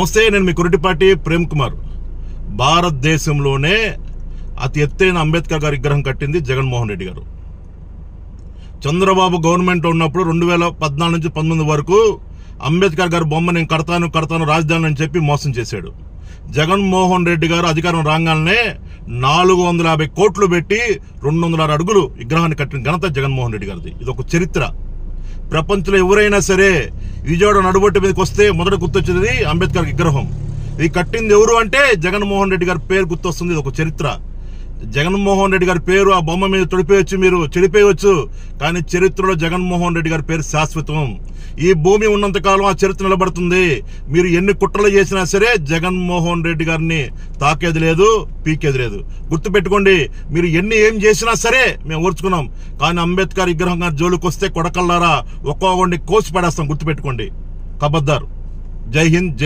నమస్తే, నేను మీ కురటిపాటి ప్రేమ్ కుమార్. భారతదేశంలోనే అతి ఎత్తైన అంబేద్కర్ గారి విగ్రహం కట్టింది జగన్మోహన్ రెడ్డి గారు. చంద్రబాబు గవర్నమెంట్ ఉన్నప్పుడు 2014 నుంచి 19 వరకు అంబేద్కర్ గారి బొమ్మ నేను కడతాను రాజధాని అని చెప్పి మోసం చేశాడు. జగన్మోహన్ రెడ్డి గారు అధికారం రాగానే 450 కోట్లు పెట్టి 206 అడుగులు విగ్రహాన్ని కట్టిన ఘనత జగన్మోహన్ రెడ్డి గారిది. ఇది ఒక చరిత్ర. ప్రపంచంలో ఎవరైనా సరే విజయవాడ నడుబొట్టు మీదకి వస్తే మొదట గుర్తొచ్చేది అంబేద్కర్ విగ్రహం. ఇది కట్టింది ఎవరు అంటే జగన్మోహన్ రెడ్డి గారి పేరు గుర్తొస్తుంది. ఇది ఒక చరిత్ర. జగన్మోహన్ రెడ్డి గారి పేరు ఆ బొమ్మ మీద తొడిపేయచ్చు, మీరు చెడిపేయవచ్చు, కానీ చరిత్రలో జగన్మోహన్ రెడ్డి గారి పేరు శాశ్వతం. ఈ భూమి ఉన్నంతకాలం ఆ చరిత్ర నిలబడుతుంది. మీరు ఎన్ని కుట్రలు చేసినా సరే జగన్మోహన్ రెడ్డి గారిని తాకేది లేదు, పీకేది లేదు. గుర్తుపెట్టుకోండి, మీరు ఏం చేసినా సరే మేము ఓర్చుకున్నాం, కానీ అంబేద్కర్ విగ్రహం గారి జోలికి వస్తే కొడకల్లారా ఒక్కొక్కడిని కోసి పడేస్తాం. గుర్తుపెట్టుకోండి. ఖబర్దార్. జై హింద్.